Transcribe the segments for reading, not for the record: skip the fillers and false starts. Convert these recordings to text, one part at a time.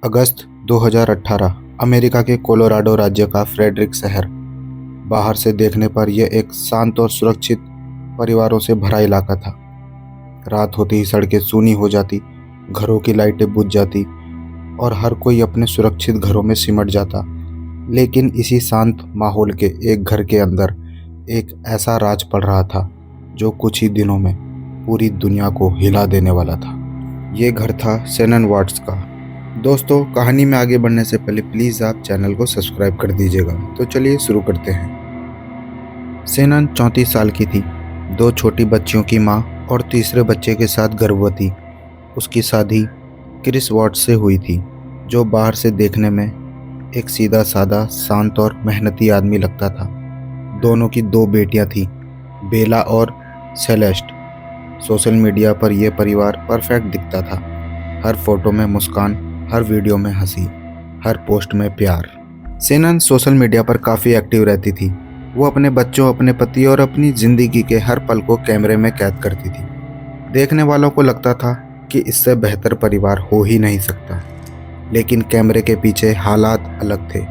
अगस्त 2018 America के Colorado राज्य का फ्रेडरिक शहर। बाहर से देखने पर यह एक शांत और सुरक्षित परिवारों से भरा इलाका था। रात होते ही सड़कें सूनी हो जाती, घरों की लाइटें बुझ जाती और हर कोई अपने सुरक्षित घरों में सिमट जाता। लेकिन इसी शांत माहौल के एक घर के अंदर एक ऐसा राज पड़ रहा था जो कुछ ही दिनों में पूरी दुनिया को हिला देने वाला था। ये घर था शेनन वाट्स का। दोस्तों, कहानी में आगे बढ़ने से पहले प्लीज़ आप चैनल को सब्सक्राइब कर दीजिएगा। तो चलिए शुरू करते हैं। शेनन 34 साल की थी, 2 छोटी बच्चियों की माँ और तीसरे बच्चे के साथ गर्भवती। उसकी शादी क्रिस वाट्स से हुई थी, जो बाहर से देखने में एक सीधा साधा, शांत और मेहनती आदमी लगता था। दोनों की 2 बेटियां थीं, बेला और सेलेस्ट। सोशल मीडिया पर यह परिवार परफेक्ट दिखता था। हर फोटो में मुस्कान, हर वीडियो में हंसी, हर पोस्ट में प्यार। शेनन सोशल मीडिया पर काफ़ी एक्टिव रहती थी। वो अपने बच्चों, अपने पति और अपनी ज़िंदगी के हर पल को कैमरे में कैद करती थी। देखने वालों को लगता था कि इससे बेहतर परिवार हो ही नहीं सकता। लेकिन कैमरे के पीछे हालात अलग थे।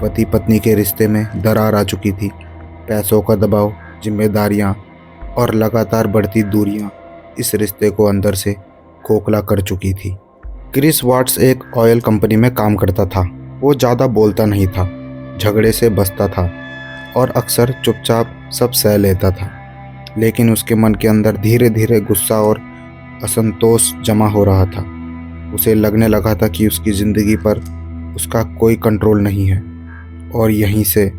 पति पत्नी के रिश्ते में दरार आ चुकी थी। पैसों का दबाव, जिम्मेदारियाँ और लगातार बढ़ती दूरियाँ इस रिश्ते को अंदर से खोखला कर चुकी थी। क्रिस वाट्स एक ऑयल कंपनी में काम करता था। वो ज़्यादा बोलता नहीं था, झगड़े से बचता था और अक्सर चुपचाप सब सह लेता था। लेकिन उसके मन के अंदर धीरे धीरे गुस्सा और असंतोष जमा हो रहा था। उसे लगने लगा था कि उसकी ज़िंदगी पर उसका कोई कंट्रोल नहीं है और यहीं से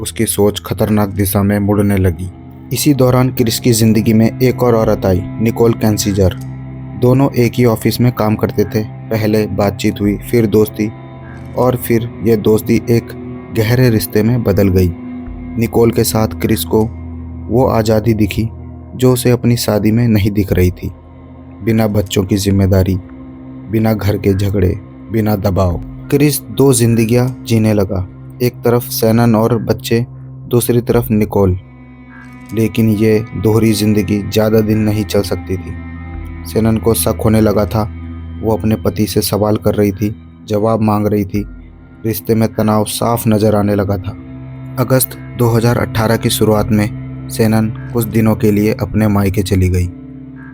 उसकी सोच खतरनाक दिशा में मुड़ने लगी। इसी दौरान क्रिस की ज़िंदगी में एक और औरत आई, निकोल कैंसीजर। दोनों एक ही ऑफिस में काम करते थे। पहले बातचीत हुई, फिर दोस्ती और फिर यह दोस्ती एक गहरे रिश्ते में बदल गई। निकोल के साथ क्रिस को वो आज़ादी दिखी जो उसे अपनी शादी में नहीं दिख रही थी। बिना बच्चों की जिम्मेदारी, बिना घर के झगड़े, बिना दबाव। क्रिस 2 जिंदगियां जीने लगा, एक तरफ शेनन और बच्चे, दूसरी तरफ निकोल। लेकिन ये दोहरी जिंदगी ज़्यादा दिन नहीं चल सकती थी। शेनन को शक होने लगा था। वो अपने पति से सवाल कर रही थी, जवाब मांग रही थी। रिश्ते में तनाव साफ नज़र आने लगा था। अगस्त 2018 की शुरुआत में शेनन कुछ दिनों के लिए अपने मायके चली गई।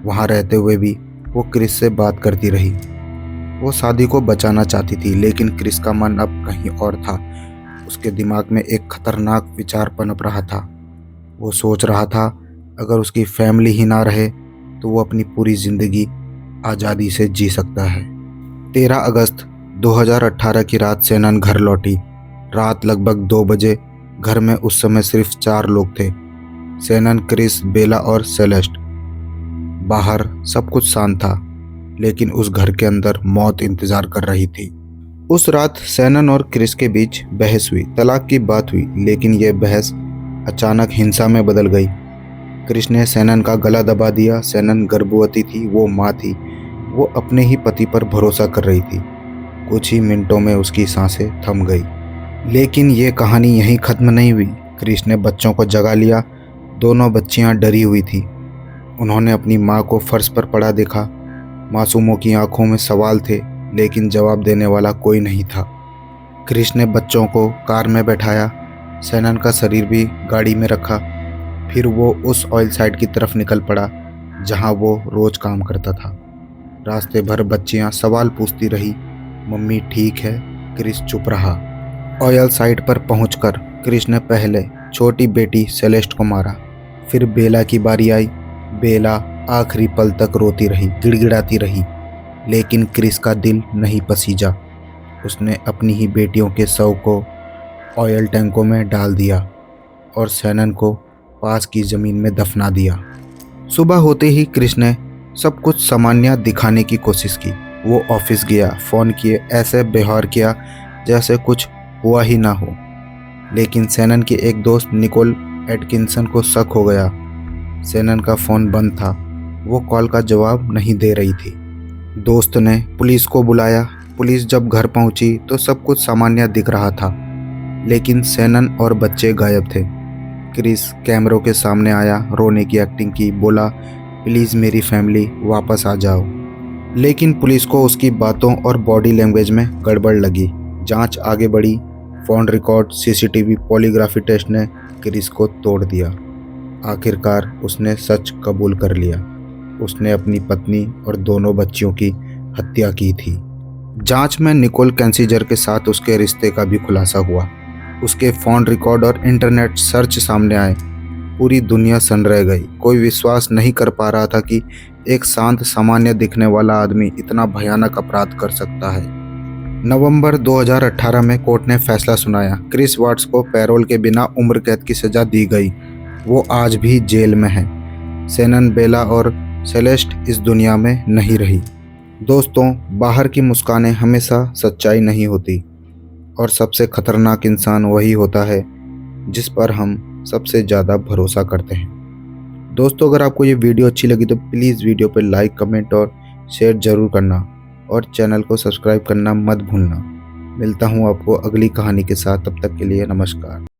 वहाँ रहते हुए भी वो क्रिस से बात करती रही। वो शादी को बचाना चाहती थी, लेकिन क्रिस का मन अब कहीं और था। उसके दिमाग में एक खतरनाक विचार पनप रहा था। वो सोच रहा था, अगर उसकी फैमिली ही ना रहे तो वो अपनी पूरी ज़िंदगी आज़ादी से जी सकता है। 13 अगस्त 2018 की रात शेनन घर लौटी। रात लगभग 2 बजे। घर में उस समय सिर्फ 4 लोग थे, शेनन, क्रिस, बेला और सेलेस्ट। बाहर सब कुछ शांत था, लेकिन उस घर के अंदर मौत इंतज़ार कर रही थी। उस रात शेनन और क्रिस के बीच बहस हुई, तलाक की बात हुई, लेकिन यह बहस अचानक हिंसा में बदल गई। क्रिस ने शेनन का गला दबा दिया। शेनन गर्भवती थी, वो माँ थी। वो अपने ही पति पर भरोसा कर रही थी। कुछ ही मिनटों में उसकी सांसें थम गई। लेकिन ये कहानी यहीं ख़त्म नहीं हुई। क्रिस ने बच्चों को जगा लिया। दोनों बच्चियां डरी हुई थी। उन्होंने अपनी माँ को फर्श पर पड़ा देखा। मासूमों की आंखों में सवाल थे, लेकिन जवाब देने वाला कोई नहीं था। क्रिस ने बच्चों को कार में बैठाया, शेनन का शरीर भी गाड़ी में रखा। फिर वो उस ऑयल साइट की तरफ निकल पड़ा जहां वो रोज़ काम करता था। रास्ते भर बच्चियां सवाल पूछती रही, मम्मी ठीक है? क्रिस चुप रहा। ऑयल साइट पर पहुंचकर क्रिस ने पहले छोटी बेटी सेलेस्ट को मारा। फिर बेला की बारी आई। बेला आखिरी पल तक रोती रही, गिड़गिड़ाती रही, लेकिन क्रिस का दिल नहीं पसीजा। उसने अपनी ही बेटियों के शव को ऑयल टैंकों में डाल दिया और शेनन को पास की ज़मीन में दफना दिया। सुबह होते ही क्रिस ने सब कुछ सामान्य दिखाने की कोशिश की। वो ऑफिस गया, फ़ोन किए, ऐसे व्यवहार किया जैसे कुछ हुआ ही ना हो। लेकिन शेनन के एक दोस्त निकोल एटकिंसन को शक हो गया। शेनन का फ़ोन बंद था, वो कॉल का जवाब नहीं दे रही थी। दोस्त ने पुलिस को बुलाया। पुलिस जब घर पहुंची तो सब कुछ सामान्य दिख रहा था, लेकिन शेनन और बच्चे गायब थे। क्रिस कैमरों के सामने आया, रोने की एक्टिंग की, बोला, प्लीज़ मेरी फैमिली वापस आ जाओ। लेकिन पुलिस को उसकी बातों और बॉडी लैंग्वेज में गड़बड़ लगी। जांच आगे बढ़ी। Phone record, CCTV, polygraphy test ने क्रिस को तोड़ दिया। आखिरकार उसने सच कबूल कर लिया। उसने अपनी पत्नी और दोनों बच्चियों की हत्या की थी। जांच में निकोल कैंसिजर के साथ उसके रिश्ते का भी खुलासा हुआ। उसके फ़ोन रिकॉर्ड और इंटरनेट सर्च सामने आए। पूरी दुनिया सन रह गई। कोई विश्वास नहीं कर पा रहा था कि एक शांत, सामान्य दिखने वाला आदमी इतना भयानक अपराध कर सकता है। नवंबर 2018 में कोर्ट ने फैसला सुनाया। क्रिस वाट्स को पैरोल के बिना उम्र कैद की सजा दी गई। वो आज भी जेल में है। शेनन, बेला और सेलेस्ट इस दुनिया में नहीं रही। दोस्तों, बाहर की मुस्कानें हमेशा सच्चाई नहीं होती, और सबसे खतरनाक इंसान वही होता है जिस पर हम सबसे ज़्यादा भरोसा करते हैं। दोस्तों, अगर आपको ये वीडियो अच्छी लगी तो प्लीज़ वीडियो पर लाइक, कमेंट और शेयर ज़रूर करना, और चैनल को सब्सक्राइब करना मत भूलना। मिलता हूँ आपको अगली कहानी के साथ। तब तक के लिए नमस्कार।